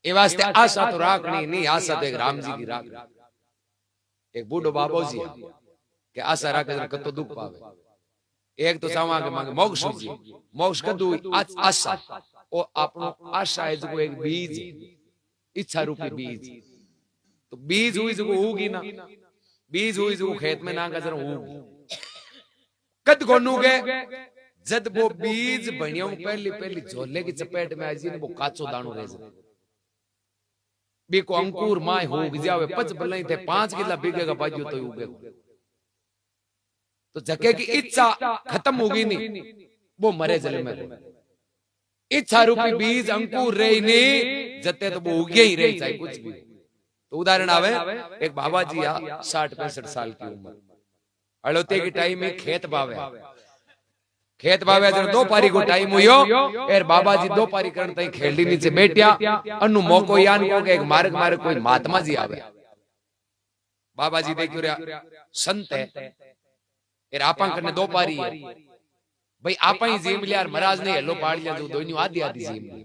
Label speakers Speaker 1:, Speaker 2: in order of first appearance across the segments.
Speaker 1: ए वास्ते आशा तो राखनी नहीं, आशा तो एक राम जी की राख। एक बूढ़ो बाबो जी के आशा राखे कतो दुख पावे। एक तो चावा के मांगे मोक्ष जी, मोक्ष कदू आशा ओ आपनो आशा है जो एक बीज, इच्छा रूपी बीज। तो बीज हुई जो उगी ना, बीज हुई जो खेत में ना गजर उगी कद गोनू के जद वो बीज बनियों पहली पहली झोले की चपेट में आई वो काचो दानो रह जाए बीको अंकुर माय हो जावे पच बलई थे 5 किला बिगेगा बाजू तो उगेगा। तो जके की इच्छा खत्म होगी नहीं वो मरे जल में। इच्छा रूपी बीज अंकुर रही नहीं जते तो वो उगे ही रही चाहे कुछ भी। तो उदाहरण आवे एक बाबा जी 60-65 साल की उम्र, अड़ोते की टाइम में खेत बावे, खेत बावे जब 2 पारी को टाइम हुयो एर बाबा जी 2 पारी करन तई खेलडी नीचे बैठया अनु मौको यान को एक मार्ग मार्ग कोई महात्मा जी आवे। बाबा जी देखियो रे संत है एर आपा करने 2 पारी है भाई आपा ही जीम लियार महाराज ने हेलो पाड़ लिया जो दोन्यू आधी आधी जीम।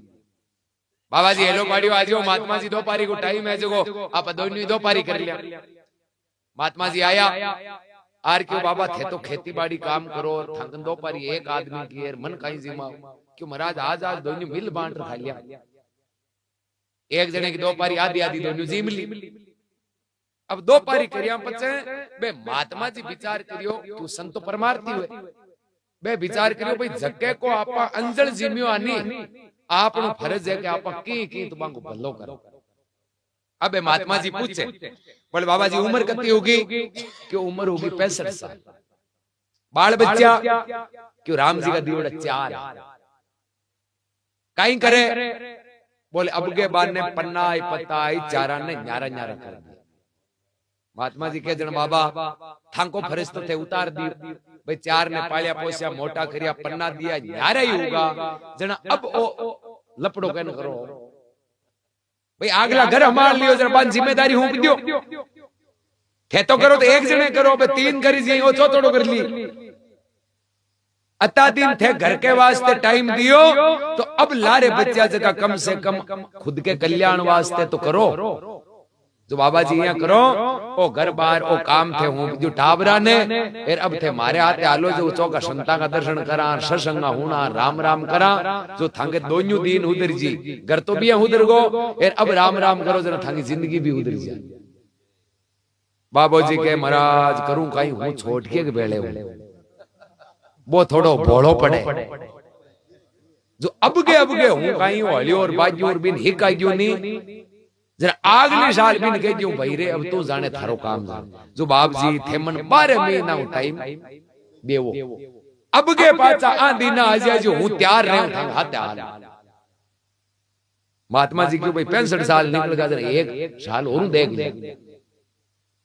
Speaker 1: बाबा जी हेलो पाड़ियो आजो महात्मा जी 2 पारी को टाइम है जो आप दोन्यू 2 पारी कर लिया। महात्मा जी आया आर क्यों बाबा थे तो खेती बाड़ी काम करो थंगन 2 पारी एक आदमी की मन कहीं जिमा क्यों महाराज आज आज दोनों मिल बांट खा लिया। एक जने की 2 पारी आधी आधी दोनों जिम ली। अब 2 पारी करिया पचे बे महात्मा जी विचार करियो तू संतो परमार्थी हुए बे विचार करियो भाई जक्के को आपा अंजल जिम्यो आनी आपनो फर्ज है कि आपा की तुमको भलो करो। अब महात्मा जी पूछे बोले बाबा जी उम्र कितनी होगी? क्यों उम्र होगी 65 साल। बाल बच्चा क्यों राम जी का दियोड़ा 4। कहीं करे बोले अब के बाद ने पन्ना आई पत्ता आई चारा ने न्यारा न्यारा कर दिया। महात्मा जी के जन बाबा थांको फरिश्त थे उतार दियो भाई 4 ने पालिया पोसिया मोटा करिया पन्ना दिया न्यारा ही होगा जना अब ओ लपड़ो कहन करो भाई आगला घर हमार लियो जरा बान जिम्मेदारी हूं दियो थे तो करो तो एक जने करो बे 3 करी जी ओ चौथोड़ो कर ली अता दिन थे घर के वास्ते टाइम दियो तो अब लारे बच्चा जगह कम से कम खुद के कल्याण वास्ते तो करो जो बाबा जी यहाँ करो ओ घर बार ओ काम थे हूं जो टाबरा ने फिर अब थे मारे हाथे आलो जो चौका संता का दर्शन करा सत्संगा होना राम राम करा जो थांगे दोन्यू दिन उधर जी घर तो भी उधर गो फिर अब राम राम करो जरा थांगी जिंदगी भी उधर जाए। बाबू जी के महाराज करूं कहीं हूं छोड़ के बेड़े वो थोड़ो भोड़ो पड़े जो अब के हूं कहीं हली और बाजू और बिन हिक आयो नहीं जरा अगले साल बिन कह दियो भाई रे अब तू जाने थारो काम जाने जो बाप जी थे मन 12 महीना टाइम देवो अब के पाचा आंधी ना आ जो हूं तैयार रहूं थांग हाथ आ। महात्मा जी क्यों भाई 65 साल निकल गया जरा 1 साल और देख ले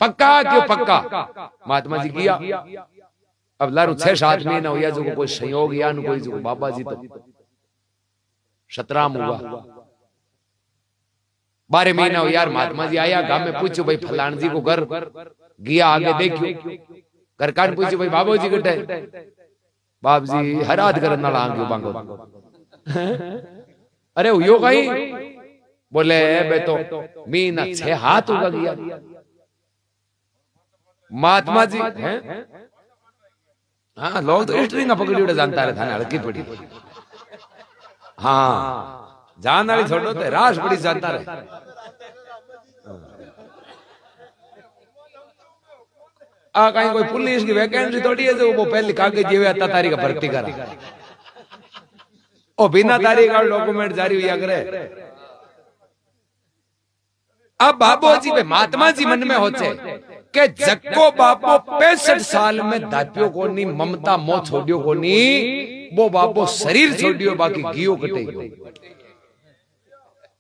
Speaker 1: पक्का क्यों पक्का। महात्मा जी किया अब लारू 6-7 महीना हुआ जो कोई संयोग या कोई जो बाबा जी तो 17 हुआ 12 महीना हो यार। महात्मा जी आया गांव में पूछो भाई फलान जी को घर गया आगे देखियो घर कान पूछो भाई बाबू जी कटे बाप जी हर आध कर ना लांग बांगो अरे हुयो कहीं बोले बे तो महीना 6 हाथ होगा गया। महात्मा जी हैं हाँ लोग तो हिस्ट्री ना पकड़ी उड़े जानता रहे थाने हल्की पड़ी हाँ जान वाली छोड़ो तो रास बड़ी जानता रहे। आ कहीं कोई पुलिस की वैकेंसी थोड़ी है जो वो पहले कागज जीवे आता तारीख भर्ती करा ओ बिना तारीख का डॉक्यूमेंट जारी हुआ करे। अब बाबू जी पे महात्मा जी मन में होते के जक्को बापो 65 साल में दापियो को नहीं ममता मोह छोड़ियो को नहीं वो बापो शरीर छोड़ियो बाकी गियो कटे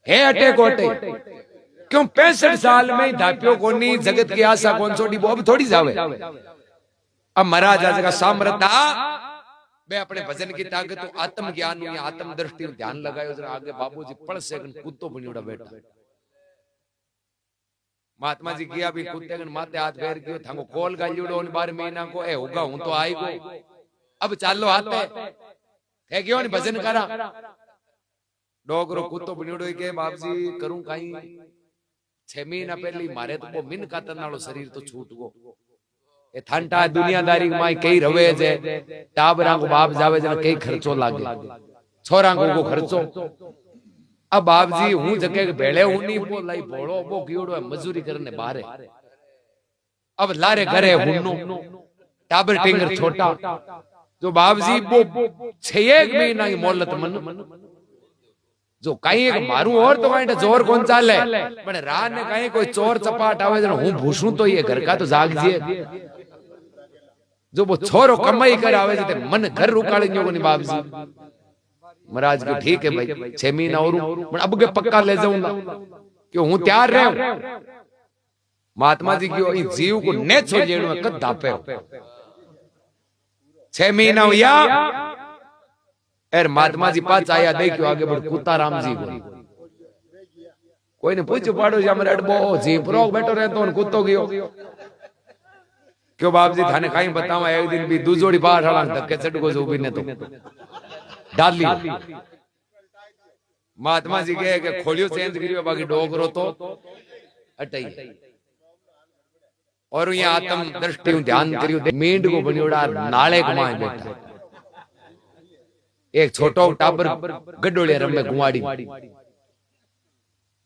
Speaker 1: है अटे कोटे क्यों 65 साल में दापियो को नहीं जगत की आशा कौन छोड़ी वो अब थोड़ी जावे। अब महाराज आज का सामर्थ्य मैं अपने भजन की ताकत तो आत्म ज्ञान आत्म दृष्टि ध्यान लगायो जरा आगे बाबू जी पड़ से कुत्तो बनियोड़ा बैठा। महात्मा जी किया भी कुत्ते गन माथे हाथ फेर गयो थांगो कॉल गालियोड़ो 12 महीना को ए होगा हूं तो आई गो अब चालो हाथे थे गयो ने भजन करा डोगरो कुत्तो बन्योड़ो के बाप जी करूं काई 6 महीना पहले मारे तो वो मिन कातन नालो शरीर तो छूट गो ए ठंडा दुनियादारी माई कई रवे जे टाबरा को बाप जावे जने कई खर्चो लागे छोरा को खर्चो अब बाप जी हूं जके भेड़े हूं नहीं वो लाई भोळो वो गियोड़ो मजूरी करने बाहरे अब लारे घरे हुन्नो टाबर टिंगर छोटा जो बाप जी वो 6 महीना की मोहलत मन जो कहीं एक मारू और तो कहीं जोर कौन चाले पण रात ने कहीं कोई चोर चपाट आवे जने हूं भूसू तो ये घर का तो जाग जिए जो वो छोरो कमाई कर आवे जते मन घर रुकाड़ी न्यो कोनी बाप जी महाराज को ठीक है भाई 6 महीना और पण अब के पक्का ले जाऊंगा क्यों हूं तैयार रहूं महात्मा जी क्यों ई जीव को ने छोड़ जेणो कद दापे 6 महीना हुआ एर महात्मा जी पास आया देखियो आगे बढ़ कुत्ता राम जी को कोई ने पूछो पाड़ो जी हमरे अडबो जी प्रोग बैठो रहतो और कुत्तो गयो क्यों बाप जी थाने काई बतावा एक दिन भी दूजोड़ी बाहर हला धक्के चढ़ गो जो भी ने तो डाल ली महात्मा जी कहे कि खोलियो चेंज करियो बाकी डोगरो तो अटई और यहाँ आत्म दृष्टि ध्यान करियो मींड को बनियोड़ा नाले कमाए बैठा एक छोटो टाबर गड्डोले रमे गुवाड़ी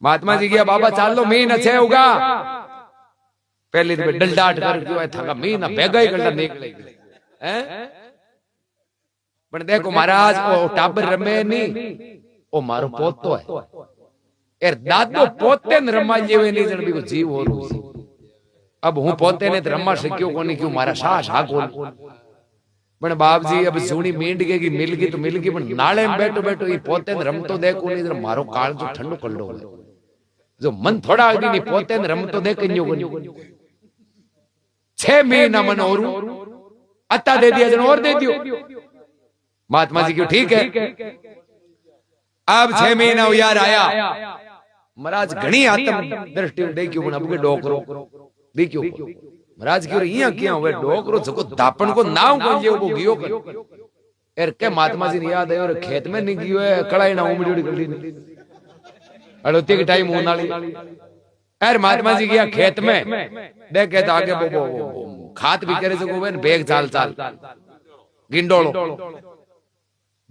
Speaker 1: महात्मा जी गया बाबा चाल लो मीन अच्छे होगा पहले तो डलडाट कर क्यों है थका मीन बेगा ही गड्डा निकले हैं पण देखो महाराज ओ टाबर रमे नहीं ओ मारो पोतो है यार दादो पोते न रमा जेवे नहीं जण बीको जीव हो रू अब हूं पोते ने रमा शक्यो कोनी क्यों मारा सास हा कोन पण बाप जी अब जूनी मींड के की मिल गई तो मिल गई पण नाले में बैठो बैठो ये पोते न रमतो देखो नहीं जण मारो काल जो ठंडो कल्डो जो मन थोड़ा आगे नहीं पोते न रमतो देख न्यो कोनी 6 महीना मन और अत्ता दे दिया जण और दे दियो महात्मा जी क्यों ठीक है अब 6 महीना यार आया महाराज घणी आत्म दृष्टि देखियो पण अब के डोकरो देखियो महाराज क्यों इया किया हुए डोकरो जको दापन को नाव को जे वो गियो कर एर के महात्मा जी ने याद है और खेत में नहीं गियो है कड़ाई ना उमड़ी गली ने अड़ोती के टाइम उनाली एर महात्मा जी गया खेत में देखे तो आगे वो खात भी करे जको वे बेग चाल चाल गिंडोलो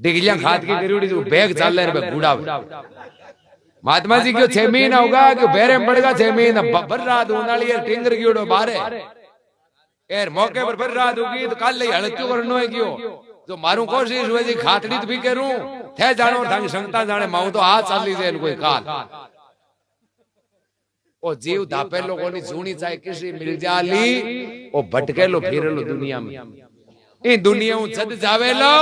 Speaker 1: डिगलियां खाद की करीड़ी जो बैग चाल रहे गुड़ा महात्मा जी क्यों 6 महीना होगा क्यों बेरे में पड़ेगा 6 महीना भर रात उनाली यार टिंगर गियोड़ो बारे यार मौके पर भर रात होगी तो कल ले हड़त्यो करनो है क्यों जो मारू कोशिश हुए जी खातड़ी तो भी करूं थे जानो ढंग संगता जाने माऊ तो हाथ चाली जे कोई काल ओ जीव दापे लोगों ने जूनी चाहे किसी मिल जाली ओ भटके लो फिर लो दुनिया में इन दुनिया जद जावे लो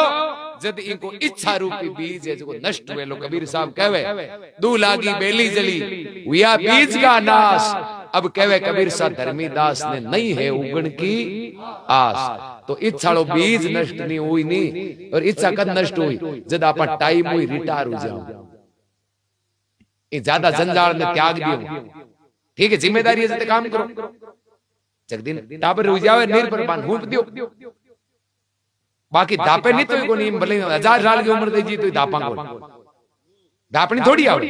Speaker 1: जद इनको इच्छा रूपी बीज है जो नष्ट हुए लो कबीर साहब कहवे दू लागी बेली जली हुआ बीज का नाश अब कहवे कबीर साहब धर्मी दास ने नहीं है उगण की आस तो इच्छा लो बीज नष्ट नहीं हुई नहीं और इच्छा कद नष्ट हुई जद आपा टाइम हुई रिटायर हो जाओ ये ज्यादा जंजाल ने त्याग दियो ठीक है जिम्मेदारी है जते काम करो जगदीन टाबर हो जावे निर्भर बान हूप दियो बाकी दापे नहीं तो को नहीं भले 1000 साल की उम्र दे जी तो दापा को दापनी थोड़ी आवड़ी